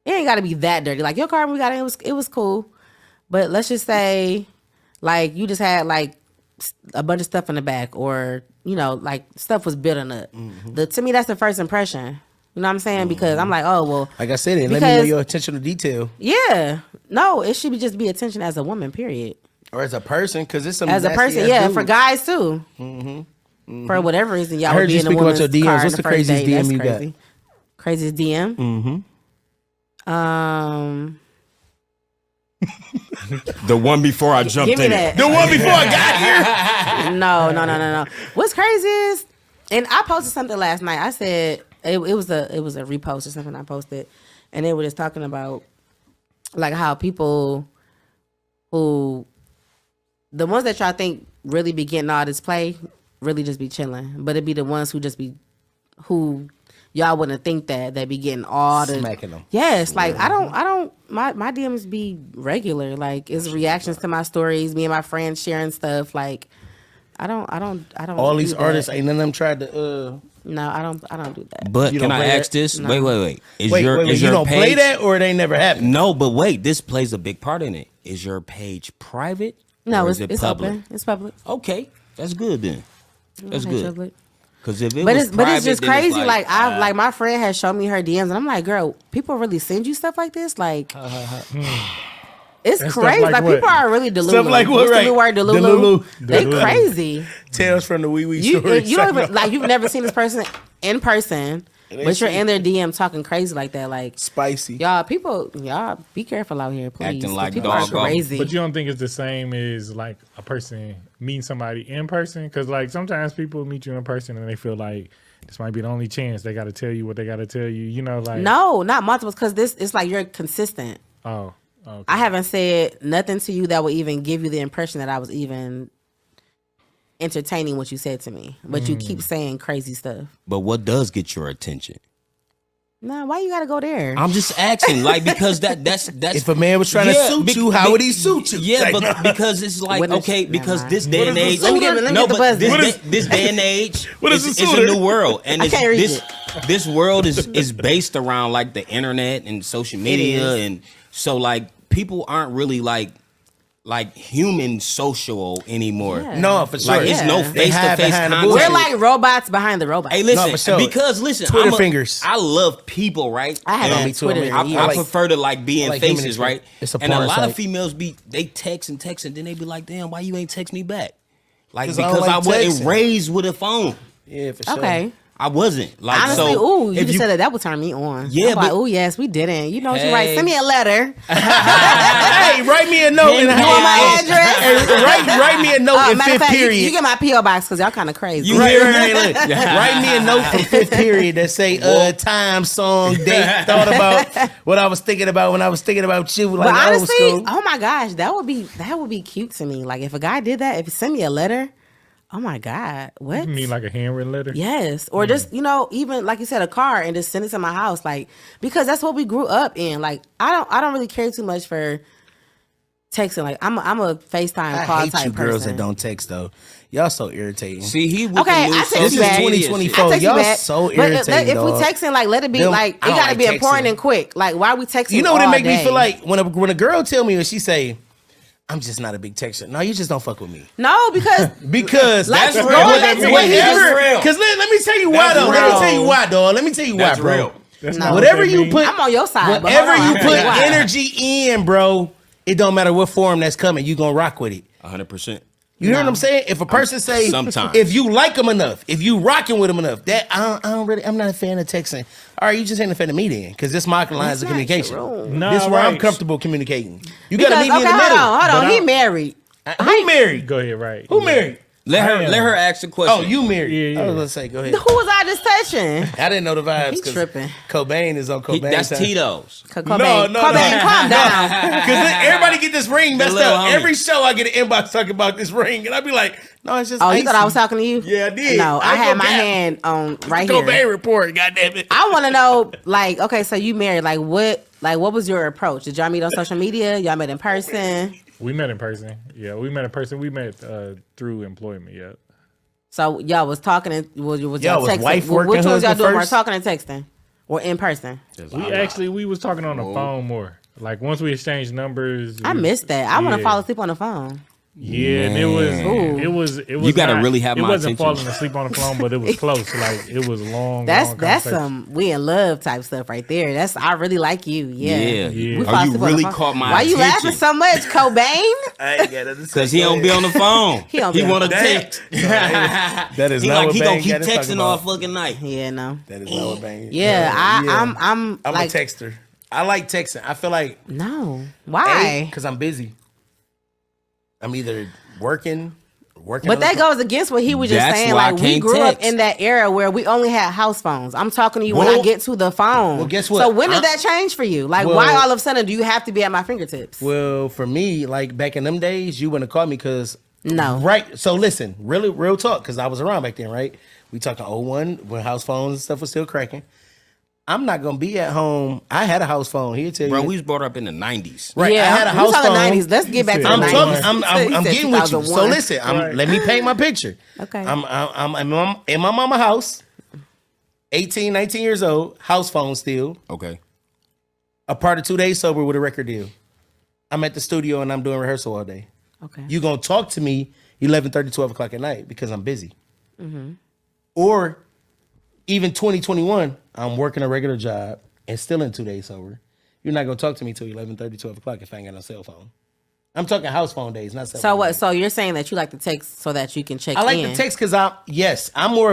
It ain't gotta be that dirty. Like your car we got it was cool. But let's just say like you just had like a bunch of stuff in the back or, like stuff was building up. To me that's the first impression. You know what I'm saying? Because I'm like, oh well. Like I said, let me know your attention to detail. Yeah. No, it should be just be attention as a woman, period. Or as a person, because it's some As a nasty person, ass yeah, dudes. for guys too. For whatever reason, y'all I heard would be you in a speak about woman's your DMs. car What's on the first craziest date. DM That's you got? crazy. Craziest DM? The one before I jumped Give me in that. The one before I got here. No. What's crazy is, and I posted something last night. I said it was a repost or something I posted, and they were just talking about like how people who the ones that y'all think really be getting all this play really just be chilling, but it be the ones who y'all wouldn't think that be getting all the Smacking them. Yes, like I don't. My DMs be regular. Like it's reactions to my stories. Me and my friends sharing stuff. Like I don't. All do these that. artists, ain't none of them tried to. No, I don't do that. But You can don't I play ask that? this? No. Wait. Is Wait, your you page, don't play that, or it ain't never happened? No, but wait. This plays a big part in it. Is your page private? No, or it's is it it's public? open. It's public. Okay, that's good then. That's Okay, good. public. Because if it But was it's private, just then it's crazy. Like I uh, like my friend has shown me her DMs, and I'm like, girl, people really send you stuff like this. Like it's And stuff crazy. like Like what? people are really delulu. Stuff like what, What's right? the new word? Delulu. Delulu. They Delulu. crazy. Tales from the wee wee You stories. don't even like you've never seen this person in person, ain't but you're seen- in their DM talking crazy like that. Like Spicy. y'all be careful out here, please. Acting 'cause like people are dog gone. crazy. But you don't think it's the same as like a person meeting somebody in person? Because like sometimes people meet you in person and they feel like this might be the only chance. They got to tell you what they got to tell you. You know, like No, not multiples, because this it's like you're consistent. Oh, okay. I haven't said nothing to you that would even give you the impression that I was even entertaining what you said to me. But you keep saying crazy stuff. But what does get your attention? Nah, why you gotta go there? I'm just asking, like, because that's If a man was trying to suit you, how would he suit you? Yeah, Like, but because it's like What is- okay, never because mind. this day and age. Let me get the but buzzer. this day and age, What is it's a a suitor? new world, and I it's, can't read this world is based around like the internet and social media, is. and so like people aren't really like human social anymore. Yeah. No, for sure. Like it's no They face to hide face behind the contact. bullshit. We're like robots behind the robot. Hey, listen, No, for sure. because listen, Twitter I'm a- fingers. I love people, right? I haven't And had me too, Twitter I in mean, years. I like- prefer to like be in like human faces, interaction. right? It's a And a porn lot site. of females they text, and then they be like, "Damn, why you ain't text me back?" Like 'Cause I don't because I like wasn't texting. raised with a phone. Yeah, for sure. Okay. I wasn't. Like, Honestly, so you just said that would turn me on. Yeah, I'm like, but- yes, we didn't. You know what you write? Hey. Send me a letter. Hey, write me a note. You And want my address? Hey, write me a note in Matter of fifth fact, period. you get my P.O. box because y'all kind of crazy. You Right, hear right, me? look. Write me a note from fifth period that say time, song, date, thought about what I was thinking about when I was thinking about you. Like But old honestly, school. oh my gosh, that would be cute to me. Like if a guy did that, if he sent me a letter, oh my God, what? You mean like a handwritten letter? Yes, or just even like you said, a car and just send it to my house, like because that's what we grew up in. Like I don't really care too much for texting. Like I'm a FaceTime call I hate type you person. girls that don't text though. Y'all so irritating. See, he with Okay, the new I text social you back. media I 2024. text you Y'all back. so But irritating, if we dog. texting, like let it be Them- like I it don't gotta like be important texting. and quick. Like why are we texting? You know what it all make me day? feel like when a girl tell me when she say, "I'm just not a big texter." No, you just don't fuck with me. No, because Because Like, That's going real. back to That's what he real. just- Because let me tell you why That's though. Let me real. tell you why, dog. Let me tell you That's why, bro. real. That's No. not what Whatever that you mean. put, I'm on your side. but whatever hold on, you I'll tell put why. energy in, bro, it don't matter what form that's coming. You gonna rock with it. 100%. You hear what I'm saying? If a person say, sometimes. if you like them enough, if you rocking with them enough, that I don't really, I'm not a fan of texting. All right, you just ain't a fan of me then, because this my lines That's of not communication. true. Nah, This is where I'm right. comfortable communicating. You Because, gotta meet me in the okay, middle. hold on. But He I- married. Who married? Go ahead, right. Who married? Let her ask the question. Oh, you married. Yeah, yeah. I was gonna say, go ahead. Who was I just touching? I didn't know the vibes. He 'cause tripping. Cobain is on Cobain. That's time. Tito's. Cobain, no. Cobain, calm down. Because everybody get this ring messed little up. homie. Every show I get an inbox talking about this ring, and I be like, no, it's just. Oh, you thought I icy. was talking to you? Yeah, I did. No, I I ain't had gonna my cap. hand on right Cobain here. Report. Goddamn it. I want to know, like, okay, so you married. Like, what was your approach? Did y'all meet on social media? Y'all met in person? We met in person. Yeah, we met in person. We met through employment. Yeah. So y'all was talking and was Y'all y'all was texting? wife Which working ones y'all husband doing more first? talking and texting, or in person? We was talking on the phone more. Like once we exchanged numbers. I missed that. I want to Yeah. fall asleep on the phone. Yeah, and it was. You gotta really have It my wasn't attention. falling asleep on the phone, but it was close. Like it was long. That's long that's conversation. some we in love type stuff right there. That's I really like you. Yeah. Yeah. Yeah. We Oh, fall you asleep on really the phone. caught my Why you attention. laughing so much, Cobain? I ain't got it. Because he don't be on the phone. He don't be on want to the phone. text. That is He not like what he Bang gonna keep got to talk texting all about. fucking night. Yeah, no. That is not what Bang. Yeah, I'm I'm like a texter. I like texting. I feel like no. Why? because I'm busy. I'm either working. But that goes against what he was just That's saying. why I Like we can't grew up text. in that era where we only had house phones. I'm talking to you when Well- I get to the phone. well, guess what? So when did that change for you? Like Well- why all of a sudden do you have to be at my fingertips? Well, for me, like back in them days, you wouldn't have called me because No. Right. So listen, really, real talk, because I was around back then, right? We talking 01 when house phones and stuff was still cracking. I'm not gonna be at home. I had a house phone. He'll tell Bro, you. we was brought up in the 90s. Right. Yeah, I had a we house talking phone. 90s. Let's get back to the I'm 90s. talking. He I'm said getting with you. So 2001. listen. Right. Let me paint my picture. Okay. I'm in my mama house. 18, 19 years old. House phone still. Okay. A part of 2 days sober with a record deal. I'm at the studio and I'm doing rehearsal all day. Okay. You gonna talk to me 11:30, 12 o'clock at night because I'm busy. Mm-hmm. Or even 2021, I'm working a regular job and still in 2 days sober. You're not gonna talk to me till 11:30, 12 o'clock if I ain't got no cell phone. I'm talking house phone days, not cell So phone what? days. So you're saying that you like to text so that you can check I like in. the text because I'm more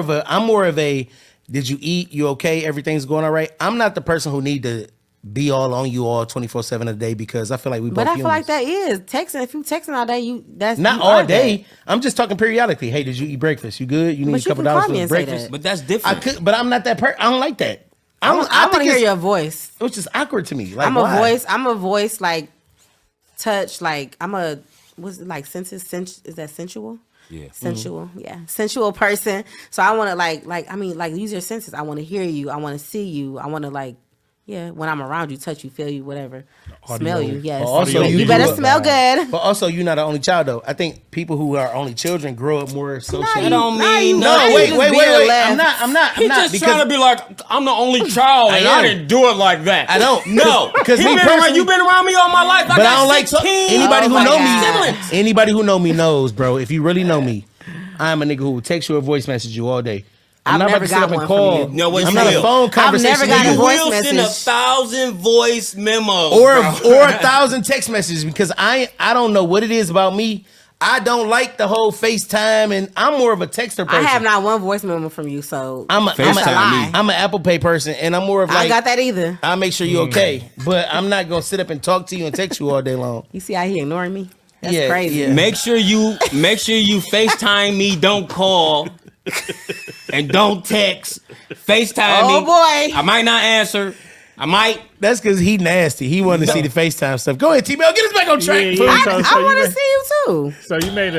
of a did you eat? You okay? Everything's going all right. I'm not the person who need to be all on you all 24/7 a day because I feel like we both But I feel humans. like that is texting. If you texting all day, that's Not you all are day. that. I'm just talking periodically. Hey, did you eat breakfast? You good? You need But a you couple can dollars call me for and say breakfast? that. But that's I different. could, but I'm not that person. I don't like that. I want think to hear it's- your voice. It was just awkward to me. Like, I'm a why? voice. I'm a voice like touch. Like I'm a what's it like? Is that sensual? Yeah. Sensual, yeah, sensual person. So I want to like use your senses. I want to hear you. I want to see you. I want to when I'm around you, touch you, feel you, whatever, smell you. Yes, Also, you you better grew up- smell good. But also, you're not the only child, though. I think people who are only children grow up more socially. That don't Nah, mean you- No, Now you wait. just being left. I'm not. He just trying to be like, I'm the only child, and I am. didn't do it like that. I don't. No, Because He me been around, personally- you been around me all my life. But I don't like 16. anybody who my know God. me. Anybody who know me knows, bro. If you really know me, I'm a nigga who will text you or voice message you all day. I'm I've not never about to sit got up and one from call. you. No, what I'm you not a will. phone conversation. never got a nigga. You voice will send message. 1,000 voice memos, or bro. 1,000 text messages because I don't know what it is about me. I don't like the whole FaceTime, and I'm more of a texter person. I have not one voice memo from you, so I'm lie. an Apple Pay person, and I'm more of I like, got that either. I'll make sure you're okay, but I'm not gonna sit up and talk to you and text you all day long. You see how he ignoring me? That's Yeah, crazy. yeah. Make sure you FaceTime me, don't call, and don't text. FaceTime me. Oh boy. I might not answer. I might. That's because he nasty. He wanted to see the FaceTime stuff. Go ahead, T-Mel, get us back on track. Yeah, yeah. I So want you to see you too. So you made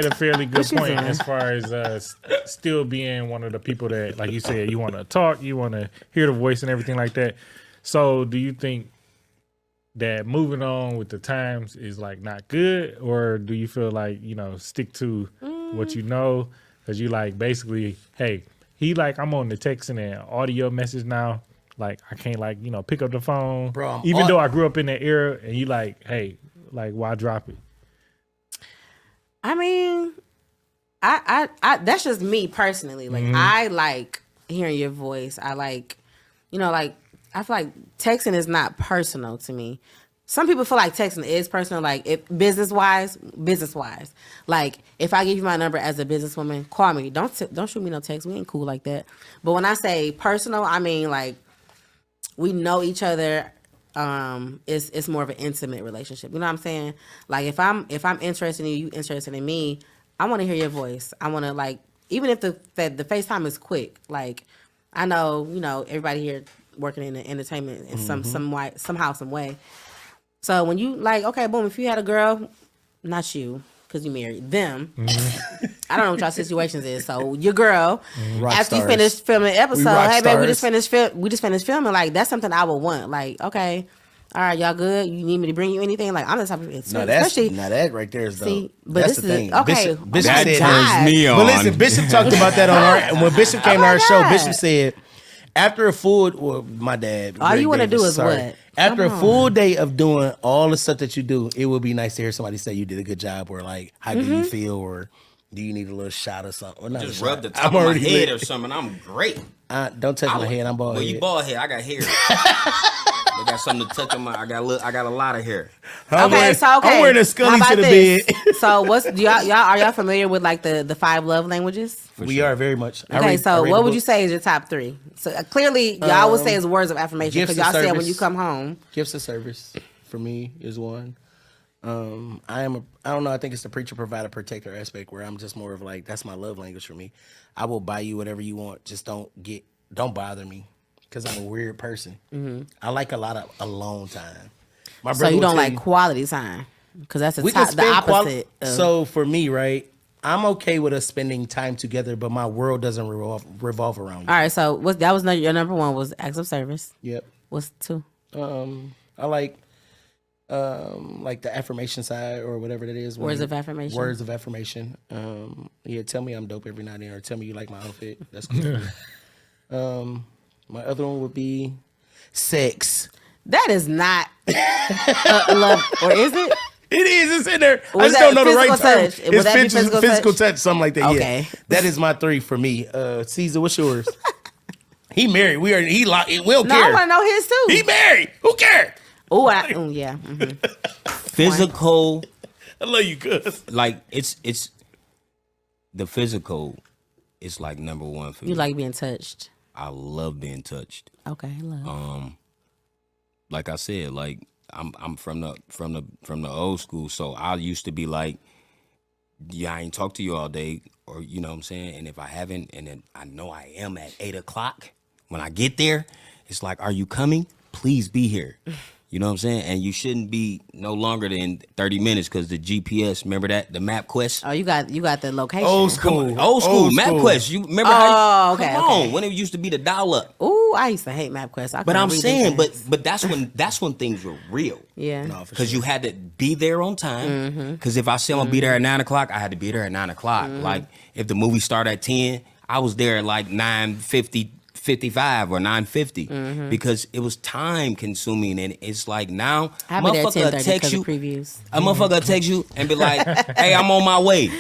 a fairly good you point saying? as far as still being one of the people that, like you said, you want to talk, you want to hear the voice and everything like that. So do you think that moving on with the times is like not good, or do you feel like, stick to what you know? Because you like basically, hey, he like, I'm on the texting and audio message now. Like, I can't pick up the phone. Bro, even though I grew up in that era, and you like, hey, like, why drop it? I mean, I that's just me personally. Like, I like hearing your voice. I like, I feel like texting is not personal to me. Some people feel like texting is personal, like if business wise. Like if I give you my number as a businesswoman, call me. Don't shoot me no text. We ain't cool like that. But when I say personal, I mean like we know each other. It's more of an intimate relationship. You know what I'm saying? Like if I'm interested in you, you interested in me. I want to hear your voice. I want to like, even if the FaceTime is quick. Like I know everybody here working in the entertainment in somehow, some way. So when you like, okay, boom, if you had a girl, not you, because you married them. I don't know what y'all situations is. So your girl, after you finish filming the episode, hey babe, we just finished filming. Like that's something I would want. Like, okay, all right, y'all good? You need me to bring you anything? Like I'm the type of that right there is see, though. but That's this the is thing. okay. Bishop That said turns me on. But listen, Bishop talked about that on our when Bishop came to our show. God. Bishop said after a full, well, my dad. All you want to do is sorry. what? After a full day of doing all the stuff that you do, it would be nice to hear somebody say you did a good job, or like, how do you feel, or do you need a little shot or something? Or not Just a shot. rub the top of my head or something. I'm great. Don't touch my head. I'm bald. Well, head. you bald head. I got hair. I got something to touch on my. I got a lot of hair. I'm wearing a Scully How to about the this? bed. So are y'all familiar with like the 5 love languages? We are very much. Okay, so what would you say is your top 3? So clearly, y'all would say it's words of affirmation because y'all said when you come home. Gifts of service for me is one. I don't know. I think it's the preacher, provider, protector aspect where I'm just more of like, that's my love language for me. I will buy you whatever you want. Just don't bother me because I'm a weird person. I like a lot of alone time. My So brother you will don't tell like you, quality time because that's we can the spend opposite. So for me, right, I'm okay with us spending time together, but my world doesn't revolve around you. All right, so your number 1 was acts of service. Yep. What's 2? I like the affirmation side or whatever that is. Words of affirmation. Words of affirmation. Tell me I'm dope every night, or tell me you like my outfit. That's cool. My other one would be sex. That is not love, or is it? It is. It's in there. I Was just that don't know the right physical term. touch? Would that be It's physical touch, something like that. Okay. Yeah. That is my 3 for me. Cezah, what's yours? He married. We don't No, care. I want to know his too. He married. Who cares? Oh, yeah. Physical. I love you, cuz. Like it's the physical is like number 1 for me. You like being touched. I love being touched. Okay, love. Like I said, like I'm from the old school, so I used to be like, yeah, I ain't talk to you all day, or you know what I'm saying. And if I haven't, and then I know I am at 8:00, when I get there, it's like, are you coming? Please be here. You know what I'm saying? And you shouldn't be no longer than 30 minutes because the GPS, remember that? The MapQuest? Oh, you got the location. Old school. Old school MapQuest. You remember how okay, come on, okay. when it used to be the dial-up. Ooh, I used to hate MapQuest. But I'm saying, but that's when things were real. Yeah. No, for Because sure. you had to be there on time. Because if I said I'm gonna be there at 9:00, I had to be there at 9:00. Like if the movie started at 10, I was there at like 9:55 or 9:50 because it was time consuming, and it's like now I'll be there at 10:30 text because you, of previews. a motherfucker text you and be like, "Hey, I'm on my way,"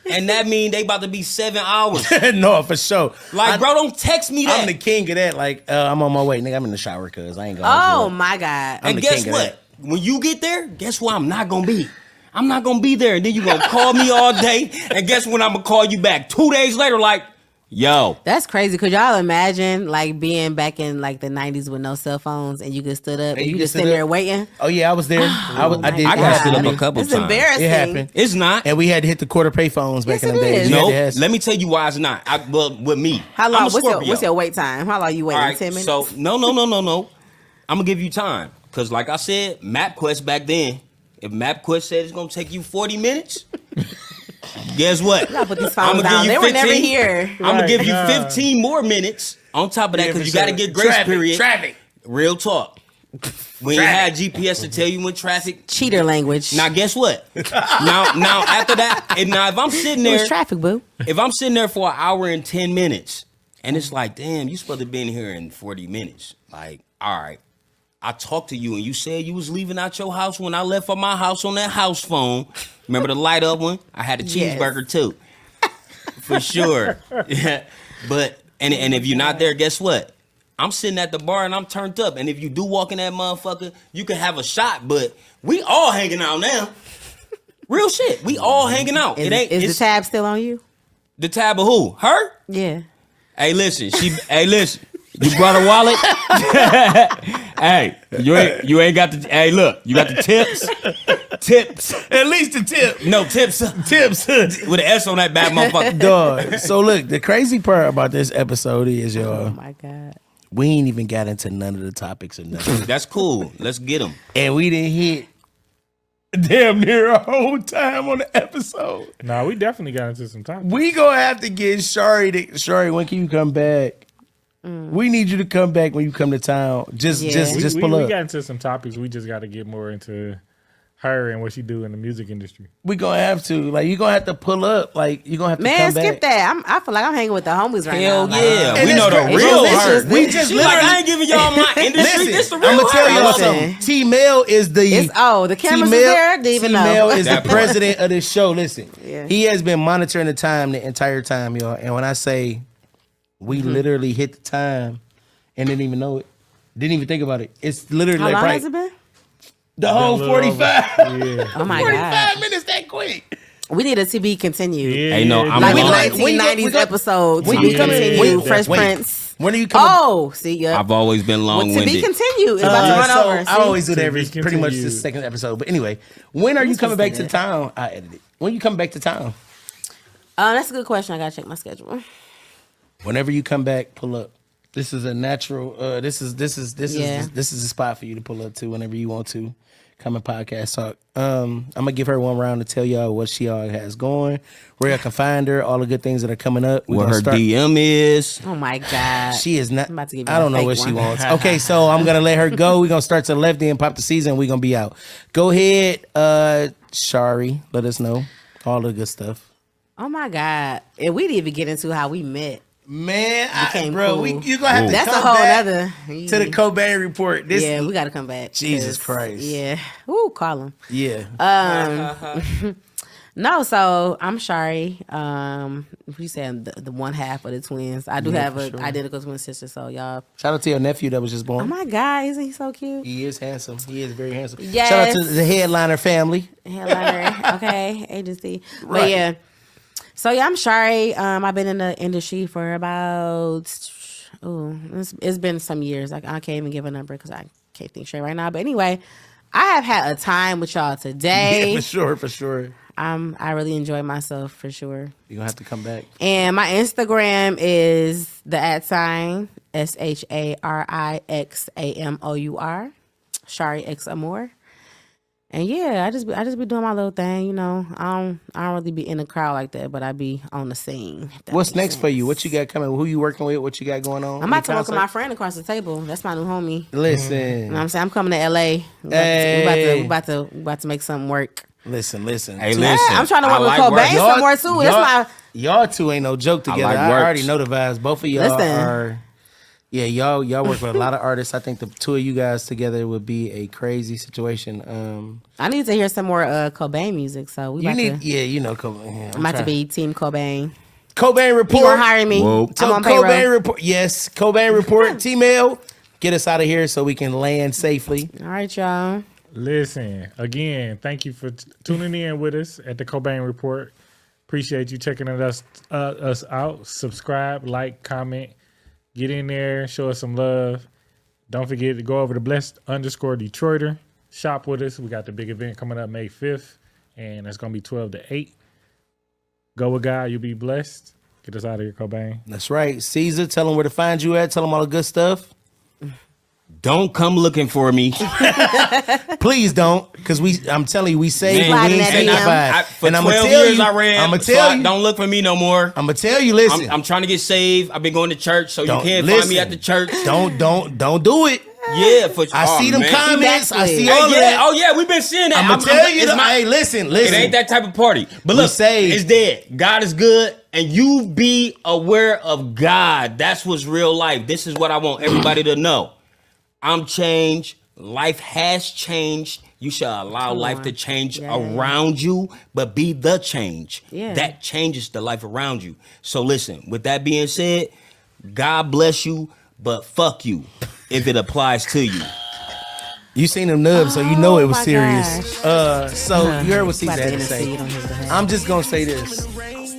and that mean they about to be 7 hours. No, for sure. Like, bro, don't text me that. I'm the king of that. Like, I'm on my way. Nigga, I'm in the shower because I ain't going Oh, my God. I'm And the guess king of what? that. When you get there, guess where I'm not gonna be? I'm not gonna be there. And then you gonna call me all day. And guess when I'm gonna call you back? 2 days later, like, yo. That's crazy. Could y'all imagine like being back in like the 90s with no cell phones and you just stood up and you just sitting there waiting? Oh yeah, I was there. I did. I got stood up a couple It's times. embarrassing. It happened. It's not. And we had to hit the quarter pay phones back Yes, in the it day. is. You had No, to ask- let me tell you why it's not. Well, with me. How I'm long? a What's Scorpio. your wait time? How long you waiting? All right, 10 minutes? so no. I'm gonna give you time. Cause like I said, MapQuest back then, if MapQuest said it's gonna take you 40 minutes, guess what? gotta put these phones down. They were never here. I'm gonna give you Right. 15 more minutes on top of that, Yeah, because for you gotta sure. get grace period. Traffic. Real talk. We ain't had GPS to tell you when traffic. Cheater language. Now guess what? now after that, and now if I'm sitting it was there, traffic, boo. if I'm sitting there for an hour and 10 minutes, and it's like, damn, you supposed to be in here in 40 minutes. Like, all right. I talked to you and you said you was leaving out your house when I left from my house on that house phone. Remember the light up one? I had a Yes. cheeseburger too. For sure. Yeah. But and if you're not there, guess what? I'm sitting at the bar and I'm turned up. And if you do walk in that motherfucker, you can have a shot, but we all hanging out now. Real shit. We all hanging out. Is, It ain't is it's the tab still on you? the tab of who? Her? Yeah. Hey, listen. Hey, listen. You brought a wallet? Hey, you ain't got the. Hey, look, you got the tips. Tips. At least a tip. No tips. Tips. With an S on that bad motherfucker. Dog. So look, the crazy part about this episode is, Oh y'all, my God. we ain't even got into none of the topics or nothing. That's cool. Let's get them. And we didn't hit damn near a whole time on the episode. No, we definitely got into some topics. We gonna have to get Shari, when can you come back? We need you to come back when you come to town. Just We pull up. got into some topics. We just got to get more into her and what she do in the music industry. We gonna have to. Like, you gonna have to pull up. Like, you gonna have to Man, come skip back. that. I feel like I'm hanging with the homies right Hell now. yeah. And We it's know the crazy. real It's her. just- We just She like, I literally. ain't giving y'all my industry. This the real I'm gonna tell her. y'all Listen. something. T-Mail is the It's the cameras T-Mail- is there. Didn't even T-Mail know. is the That part. president of this show. Listen, Yeah. he has been monitoring the time the entire time, y'all. And when I say we literally hit the time and didn't even know it, didn't even think about it. It's literally How like long right, has it been? the whole Been a little 45. Yeah. Oh my 45 God. minutes that quick. We need it to be continued. Yeah, Hey, no, yeah, I'm Like When- the when- 1990s episode to when be you coming- continued. wait, Fresh wait. Prince. When are you coming? Oh, see, yeah. I've always been To be long-winded. continued. It's about to run so over. I See? always do that To every be pretty much the continued. second episode. But anyway, when are you coming back to supposed to town? I edited it. When you coming back to town? That's a good question. I gotta check my schedule. Whenever you come back, pull up. This is a natural. This is Yeah. a spot for you to pull up to whenever you want to. Come and podcast talk. I'm gonna give her one round to tell y'all what she all has going, where y'all can find her, all the good things that are coming up. We're What gonna her start- DM is. Oh my God. She is not. I'm about to give you I don't a know fake what she one. wants. Okay, so I'm gonna let her go. We're gonna start to the left, then pop the season. We're gonna be out. Go ahead, Shari. Let us know all the good stuff. Oh my God. And we didn't even get into how we met. Man, Became bro, cool. you gonna have to That's a come whole back other. to the Cobain Report. This, Yeah, we gotta come back. Jesus 'cause- Christ. Yeah. Ooh, call him. yeah. No, so I'm Shari. You said the one half of the twins. I do have an identical twin sister, so y'all. Shout out to your nephew that was just born. Oh my God, isn't he so cute? He is handsome. He is very handsome. Yes. Shout out to the Headliner family. Headliner, okay, agency. But Right. yeah. So yeah, I'm Shari. I've been in the industry for about it's been some years. Like I can't even give a number because I can't think straight right now. But anyway, I have had a time with y'all today. Yeah, for sure. I really enjoy myself for sure. You're gonna have to come back. And my Instagram is the @ShariXAmour, Shari X Amour. And yeah, I just be doing my little thing, you know. I don't really be in the crowd like that, but I be on the scene. if that What's makes next for sense. you? What you got coming? Who you working with? What you got going on? I'm about to Any work with my concert? friend across the table. That's my new homie. Listen, You know what I'm saying? I'm coming to LA. We about to make something work. listen. Hey, Yeah, listen. I'm trying to I work with like Cobain work. somewhere too. That's my y'all two ain't no joke together. like I works. already know the vibes. Both of y'all Listen. are. Yeah, y'all work with a lot of artists. I think the two of you guys together would be a crazy situation. I need to hear some more Cobain music. So we You about need, to yeah, you know, Cobain. Yeah, I'm about to be Team Cobain. Cobain Report. He gonna hire me. Whoa. So I'm on Cobain payroll. Report. Yes, Cobain Report. T-Mail. Get us out of here so we can land safely. All right, y'all. Listen, again, thank you for tuning in with us at the Cobain Report. Appreciate you checking us out. Subscribe, like, comment, get in there, show us some love. Don't forget to go over to blessed_Detroiter. Shop with us. We got the big event coming up May 5th, and it's going to be 12 to 8. Go with God. You'll be blessed. Get us out of here, Cobain. That's right. Cezah, tell them where to find you at. Tell them all the good stuff. Don't come looking for me. Please don't, because I'm telling you, we saved. Man, We ain't sliding that sanctified. For And 12 years I ran. I'm gonna so tell you. Don't look for me no more. I'm gonna tell you. Listen, I'm trying to get saved. I've been going to church, so you Don't- can't find listen. me at the church. don't do it. Yeah, for I see them man. comments. I see Hey, all of that. Oh yeah, we've been seeing that. I'm gonna tell you. it's my- Hey, listen. It ain't that type of party. But We look, saved. it's dead. God is good, and you be aware of God. That's what's real life. This is what I want everybody to know. I'm changed. Life has changed. You should allow life to change around you, but be the change. Yeah. That changes the life around you. So listen, with that being said, God bless you, but fuck you if it applies to you. You seen them nubs, so you know it was my serious. So you heard what Cezah About to had to say. intercede on his behalf. I'm just gonna say this.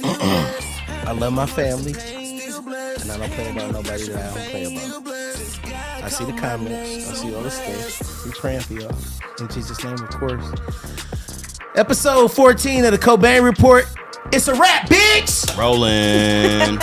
I love my family, and I don't play about nobody that I don't play about. I see the comments. I see all the stuff. We praying for y'all. In Jesus' name, of course. Episode 14 of the Cobain Report. It's a wrap, bitch! Rolling.